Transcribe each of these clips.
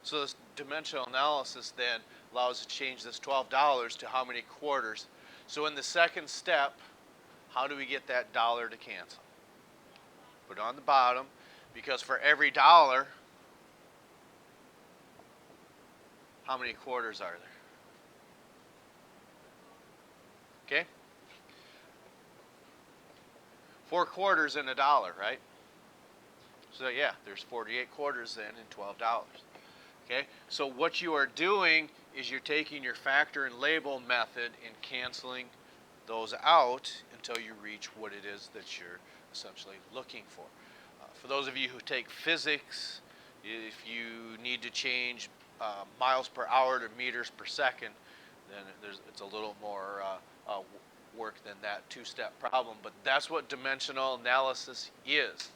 So this dimensional analysis then allows us to change this $12 to how many quarters. So in the second step, how do we get that dollar to cancel? Put it on the bottom, because for every dollar, how many quarters are there? Okay? 4 quarters in a dollar, right? So yeah, there's 48 quarters then in $12. Okay? So what you are doing is you're taking your factor and label method and canceling those out until you reach what it is that you're essentially looking for. For those of you who take physics, if you need to change miles per hour to meters per second, then it's a little more work than that two-step problem. But that's what dimensional analysis is,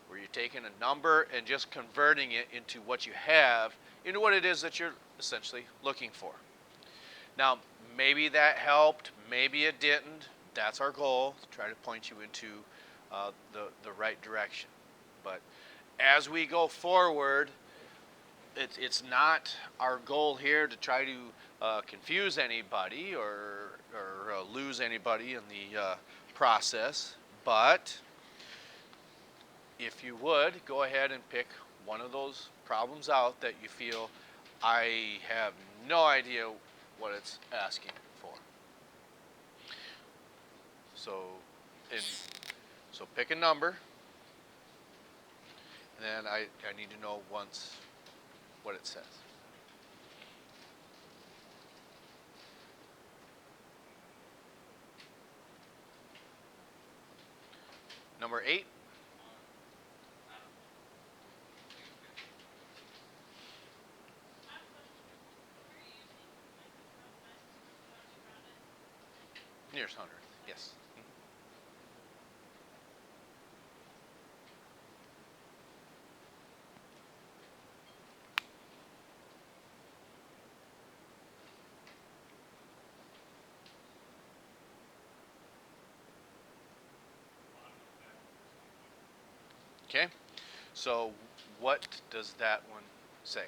where you're taking a number and just converting it into what you have, into what it is that you're essentially looking for. Now, maybe that helped, maybe it didn't. That's our goal, to try to point you into the right direction. But as we go forward, it's not our goal here to try to confuse anybody or lose anybody in the process. But if you would, go ahead and pick one of those problems out that you feel, I have no idea what it's asking for. So pick a number, and then I need to know once what it says. Number 8. Nearest hundredth, yes. Okay, so what does that one say?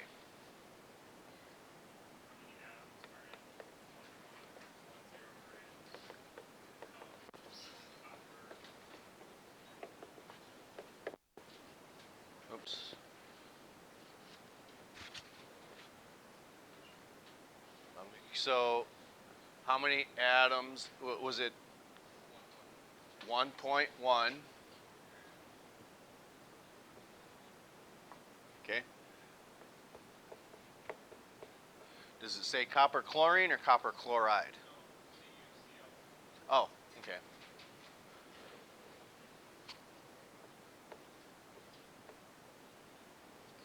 Oops. So how many atoms, was it 1.1? Okay. Does it say copper chlorine or copper chloride? Oh, okay.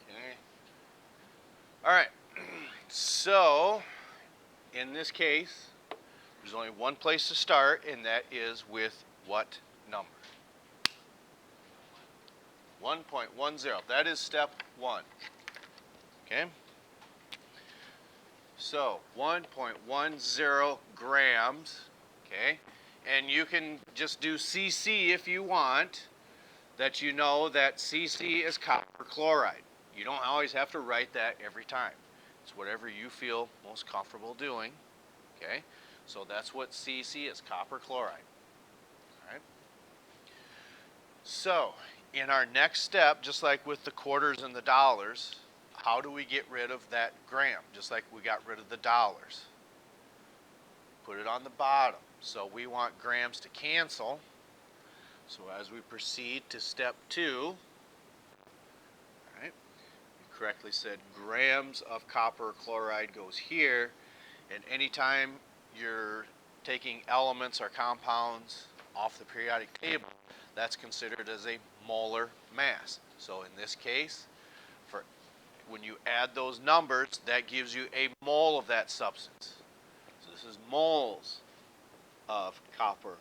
Okay. All right. So, in this case, there's only one place to start, and that is with what number? 1.10. That is step 1. Okay? So, 1.10 grams. Okay? And you can just do CC if you want, that you know that CC is copper chloride. You don't always have to write that every time. It's whatever you feel most comfortable doing. Okay? So that's what CC is, copper chloride. All right? So, in our next step, just like with the quarters and the dollars, how do we get rid of that gram? Just like we got rid of the dollars. Put it on the bottom. So we want grams to cancel. So as we proceed to step 2, all right, you correctly said grams of copper chloride goes here, and anytime you're taking elements or compounds off the periodic table, that's considered as a molar mass. So in this case, when you add those numbers, that gives you a mole of that substance. So this is moles of copper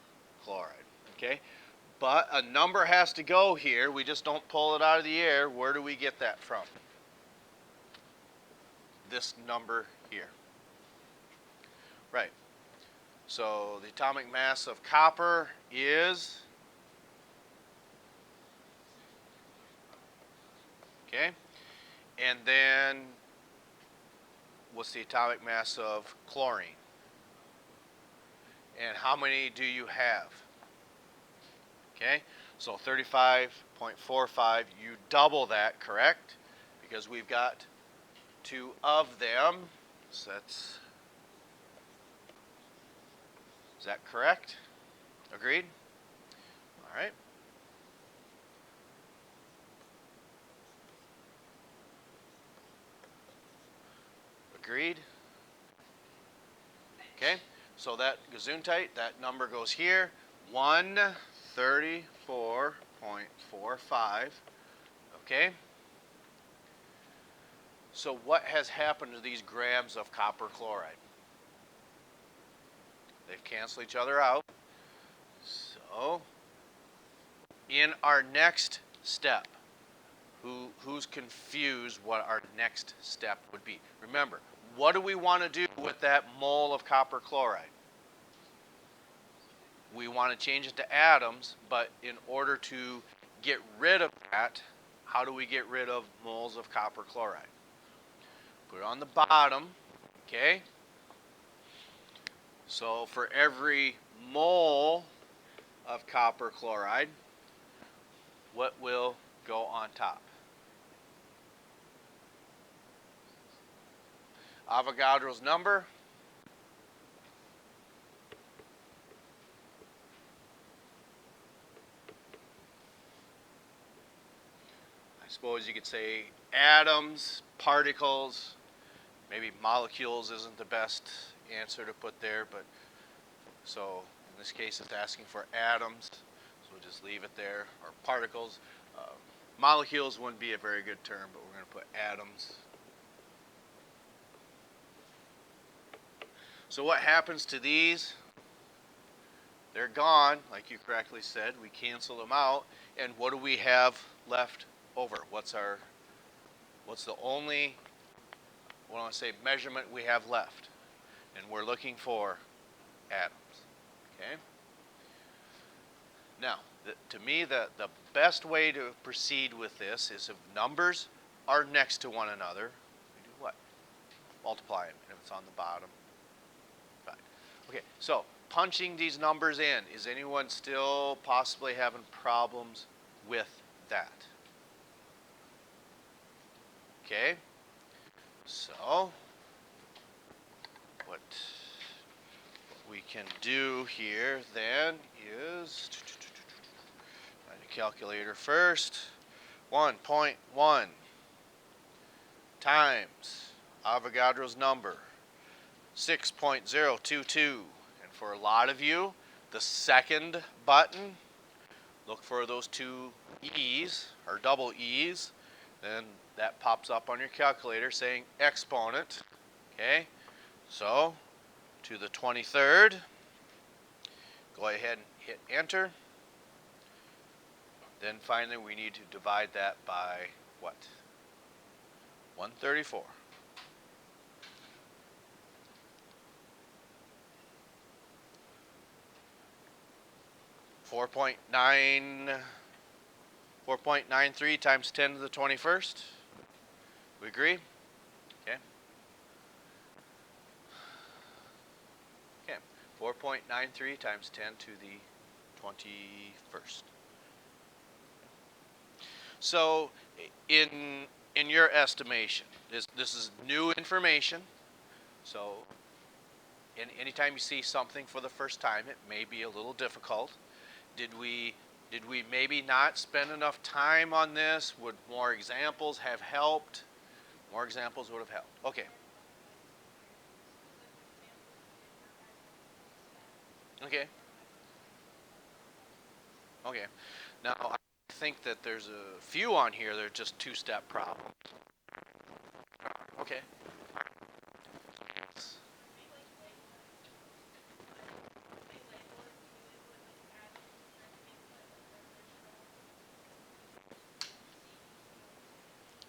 chloride, okay? But a number has to go here. We just don't pull it out of the air. Where do we get that from? This number here. Right. So the atomic mass of copper is, okay, and then what's the atomic mass of chlorine? And how many do you have? Okay, so 35.45, you double that, correct? Because we've got 2 of them. So that's, is that correct? Agreed? All right. Agreed? Okay, so that Gesundheit, that number goes here, 134.45. Okay? So what has happened to these grams of copper chloride? They've canceled each other out. So, in our next step, who's confused what our next step would be? Remember, what do we want to do with that mole of copper chloride? We want to change it to atoms, but in order to get rid of that, how do we get rid of moles of copper chloride? Put it on the bottom, okay? So for every mole of copper chloride, what will go on top? Avogadro's number. I suppose you could say atoms, particles, maybe molecules isn't the best answer to put there, but so in this case it's asking for atoms, so we'll just leave it there, or particles. Molecules wouldn't be a very good term, but we're going to put atoms. So what happens to these? They're gone, like you correctly said. We cancel them out, and what do we have left over? What's the only, what do I want to say, measurement we have left? And we're looking for atoms. Okay. Now, to me, the best way to proceed with this is if numbers are next to one another, we do what? Multiply them. And if it's on the bottom, fine. Okay, so punching these numbers in, is anyone still possibly having problems with that? Okay, so what we can do here then is find a calculator first. 1.1 times Avogadro's number, 6.022. And for a lot of you, the second button, look for those 2 E's or double E's. Then that pops up on your calculator saying exponent. Okay, so to the 23rd, go ahead and hit enter. Then finally we need to divide that by what? 134. 4.93 times 10 to the 21st. We agree? Okay. Okay. 4.93 times 10 to the 21st. So, in your estimation, this is new information. So, anytime you see something for the first time, it may be a little difficult. Did we maybe not spend enough time on this? Would more examples have helped? More examples would have helped. Okay. Okay. Okay. Now, I think that there's a few on here that are just 2-step problems. Okay.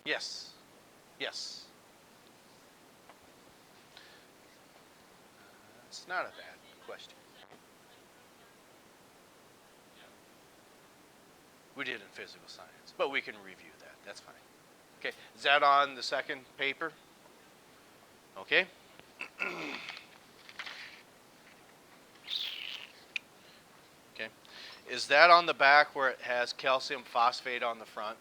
Yes. Yes. It's not a bad question. We did in physical science, but we can review that. That's fine. Okay. Is that on the second paper? Okay? Okay. Is that on the back where it has calcium phosphate on the front?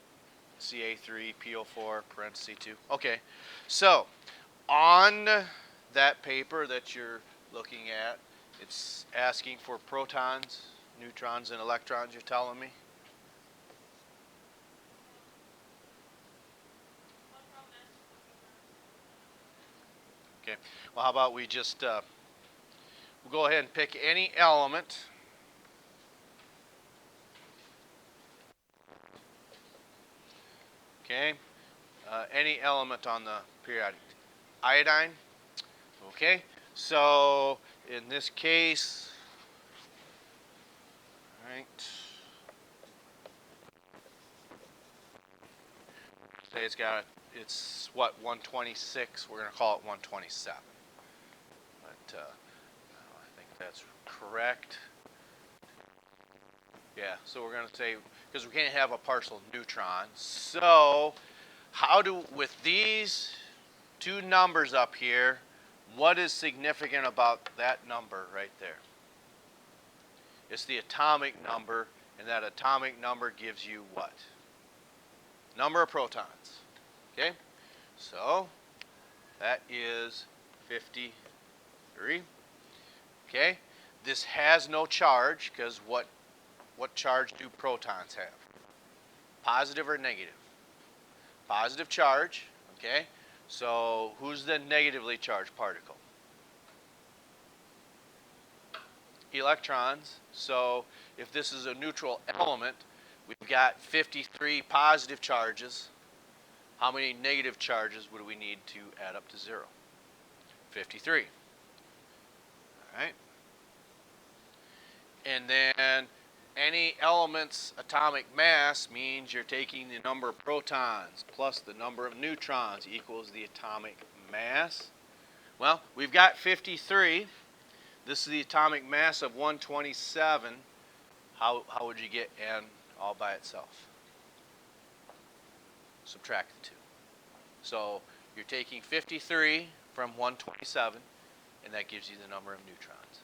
Ca3PO4 parenthesis 2. Okay. So, on that paper that you're looking at, it's asking for protons, neutrons, and electrons, you're telling me? Okay. Well, how about we just we'll go ahead and pick any element. Okay. Any element on the periodic. Iodine. Okay. So in this case, all right. Say it's what, 126. We're going to call it 127. But I think that's correct. Yeah, so we're going to say, because we can't have a partial neutron. So with these two numbers up here, what is significant about that number right there? It's the atomic number, and that atomic number gives you what? Number of protons. Okay? So that is 53. Okay? This has no charge, because what charge do protons have? Positive or negative? Positive charge. Okay? So who's the negatively charged particle? Electrons. So if this is a neutral element, we've got 53 positive charges. How many negative charges would we need to add up to 0? 53. All right. And then any element's atomic mass means you're taking the number of protons plus the number of neutrons equals the atomic mass. Well, we've got 53. This is the atomic mass of 127. How would you get N all by itself? Subtract the 2. So you're taking 53 from 127, and that gives you the number of neutrons.